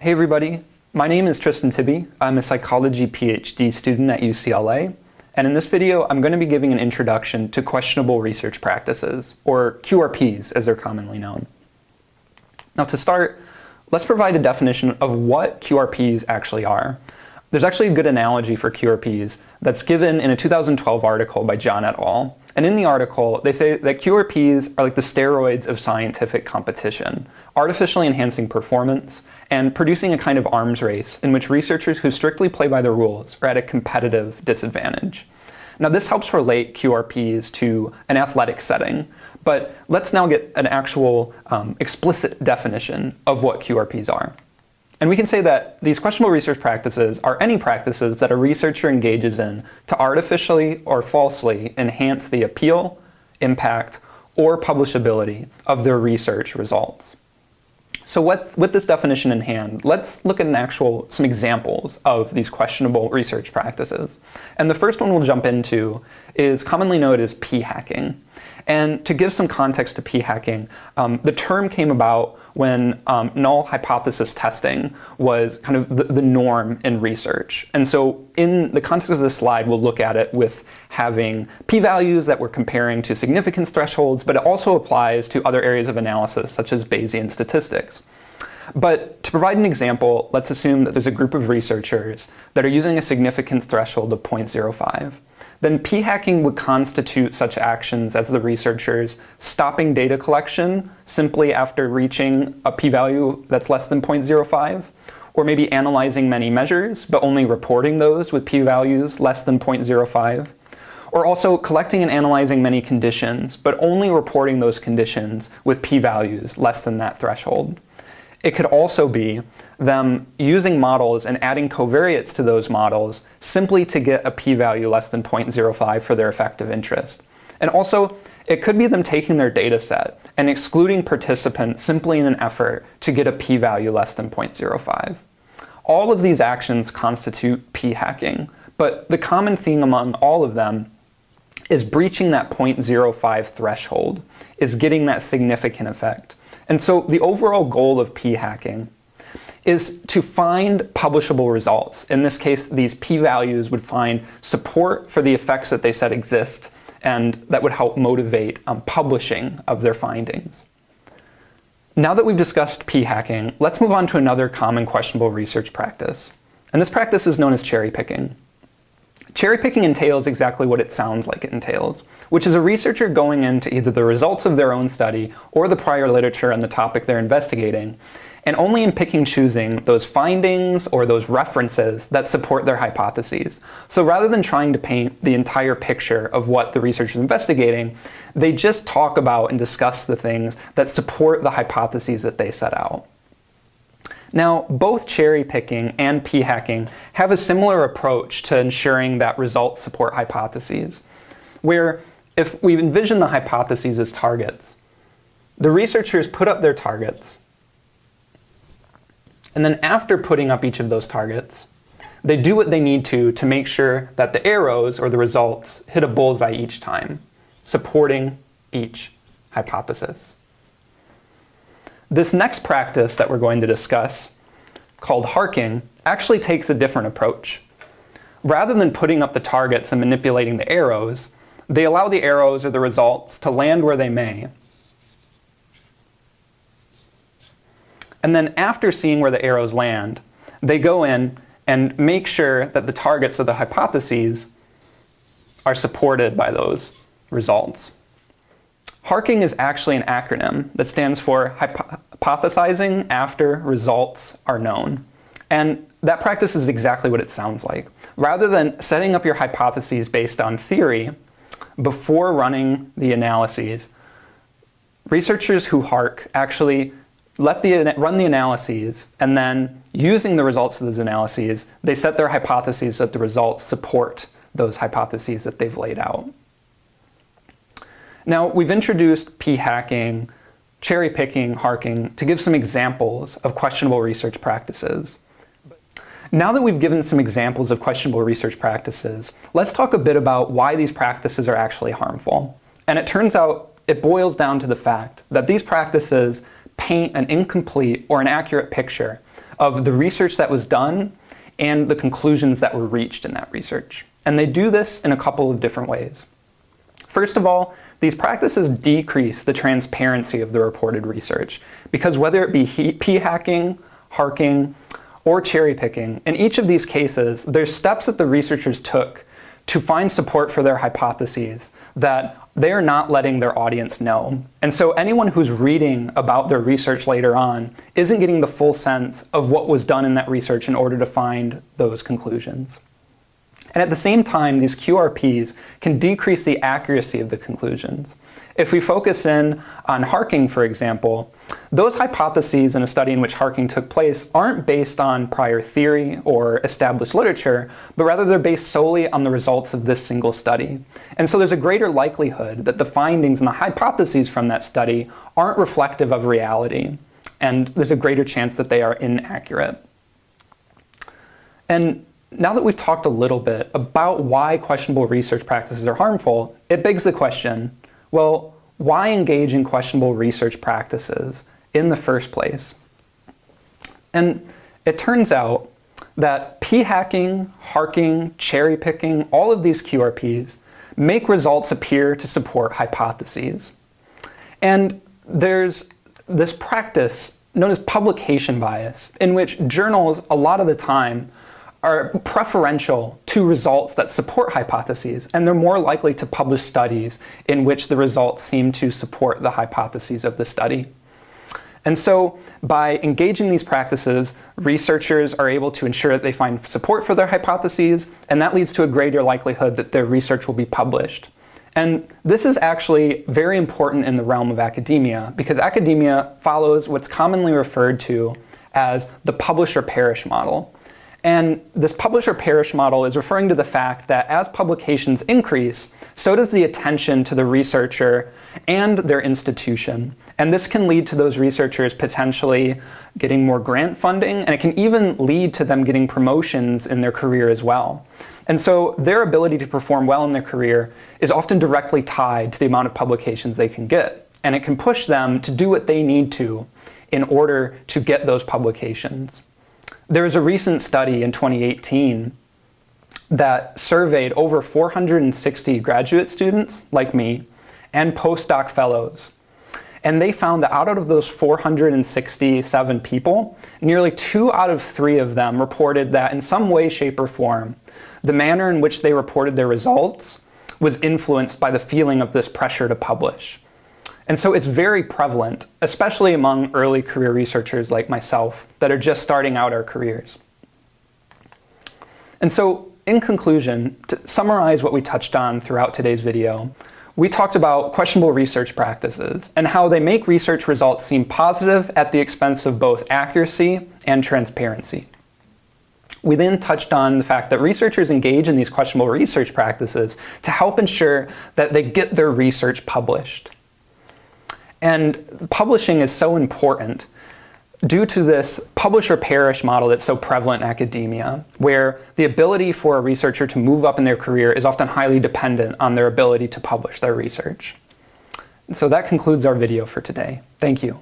Hey everybody, my name is Tristan Tibby. I'm a psychology PhD student at UCLA, and in this video I'm going to be giving an introduction to questionable research practices, or QRPs as they're commonly known. Now to start, let's provide a definition of what QRPs actually are. There's actually a good analogy for QRPs that's given in a 2012 article by John et al. And in the article, they say that QRPs are like the steroids of scientific competition, artificially enhancing performance and producing a kind of arms race in which researchers who strictly play by the rules are at a competitive disadvantage. Now this helps relate QRPs to an athletic setting, but let's now get an actual explicit definition of what QRPs are. And we can say that these questionable research practices are any practices that a researcher engages in to artificially or falsely enhance the appeal, impact, or publishability of their research results. So with this definition in hand, let's look at some examples of these questionable research practices. And the first one we'll jump into is commonly known as p-hacking. And to give some context to p-hacking, the term came about when null hypothesis testing was kind of the norm in research. And so in the context of this slide, we'll look at it with having p-values that we're comparing to significance thresholds, but it also applies to other areas of analysis, such as Bayesian statistics. But to provide an example, let's assume that there's a group of researchers that are using a significance threshold of 0.05. Then p-hacking would constitute such actions as the researchers stopping data collection simply after reaching a p-value that's less than 0.05, or maybe analyzing many measures but only reporting those with p-values less than 0.05, or also collecting and analyzing many conditions but only reporting those conditions with p-values less than that threshold. It could also be them using models and adding covariates to those models simply to get a p-value less than 0.05 for their effective interest. And also, it could be them taking their data set and excluding participants simply in an effort to get a p-value less than 0.05. All of these actions constitute p-hacking, but the common theme among all of them is breaching that 0.05 threshold, is getting that significant effect. And so the overall goal of p-hacking is to find publishable results. In this case, these p-values would find support for the effects that they said exist, and that would help motivate publishing of their findings. Now that we've discussed p-hacking, let's move on to another common questionable research practice. And this practice is known as cherry picking. Cherry picking entails exactly what it sounds like it entails, which is a researcher going into either the results of their own study or the prior literature on the topic they're investigating, and only in picking choosing those findings or those references that support their hypotheses. So rather than trying to paint the entire picture of what the researcher is investigating, they just talk about and discuss the things that support the hypotheses that they set out. Now, both cherry picking and p-hacking have a similar approach to ensuring that results support hypotheses, where if we envision the hypotheses as targets, the researchers put up their targets, and then after putting up each of those targets, they do what they need to make sure that the arrows or the results hit a bullseye each time, supporting each hypothesis. This next practice that we're going to discuss, called harking, actually takes a different approach. Rather than putting up the targets and manipulating the arrows, they allow the arrows or the results to land where they may. And then after seeing where the arrows land, they go in and make sure that the targets of the hypotheses are supported by those results. Harking is actually an acronym that stands for hypothesizing after results are known. And that practice is exactly what it sounds like. Rather than setting up your hypotheses based on theory before running the analyses, researchers who hark actually run the analyses, and then using the results of those analyses, they set their hypotheses so that the results support those hypotheses that they've laid out. Now, we've introduced p-hacking, cherry picking, harking to give some examples of questionable research practices. Now that we've given some examples of questionable research practices, let's talk a bit about why these practices are actually harmful. And it turns out it boils down to the fact that these practices paint an incomplete or inaccurate picture of the research that was done and the conclusions that were reached in that research. And they do this in a couple of different ways. First of all, these practices decrease the transparency of the reported research, because whether it be p-hacking, harking, or cherry picking, in each of these cases, there's steps that the researchers took to find support for their hypotheses that they are not letting their audience know. And so anyone who's reading about their research later on isn't getting the full sense of what was done in that research in order to find those conclusions. And at the same time, these QRPs can decrease the accuracy of the conclusions. If we focus in on harking, for example, those hypotheses in a study in which harking took place aren't based on prior theory or established literature, but rather they're based solely on the results of this single study. And so there's a greater likelihood that the findings and the hypotheses from that study aren't reflective of reality, and there's a greater chance that they are inaccurate. And now that we've talked a little bit about why questionable research practices are harmful, it begs the question, well, why engage in questionable research practices in the first place? And it turns out that p-hacking, harking, cherry picking, all of these QRPs make results appear to support hypotheses. And there's this practice known as publication bias, in which journals a lot of the time are preferential to results that support hypotheses, and they're more likely to publish studies in which the results seem to support the hypotheses of the study. And so by engaging these practices, researchers are able to ensure that they find support for their hypotheses, and that leads to a greater likelihood that their research will be published. And this is actually very important in the realm of academia, because academia follows what's commonly referred to as the publish or perish model. And this publish or perish model is referring to the fact that as publications increase, so does the attention to the researcher and their institution. And this can lead to those researchers potentially getting more grant funding, and it can even lead to them getting promotions in their career as well. And so their ability to perform well in their career is often directly tied to the amount of publications they can get. And it can push them to do what they need to in order to get those publications. There was a recent study in 2018 that surveyed over 460 graduate students like me and postdoc fellows. And they found that out of those 467 people, nearly 2 out of 3 of them reported that in some way, shape, or form, the manner in which they reported their results was influenced by the feeling of this pressure to publish. And so it's very prevalent, especially among early career researchers like myself that are just starting out our careers. And so in conclusion, to summarize what we touched on throughout today's video, we talked about questionable research practices and how they make research results seem positive at the expense of both accuracy and transparency. We then touched on the fact that researchers engage in these questionable research practices to help ensure that they get their research published. And publishing is so important due to this publish or perish model that's so prevalent in academia, where the ability for a researcher to move up in their career is often highly dependent on their ability to publish their research. And so that concludes our video for today. Thank you.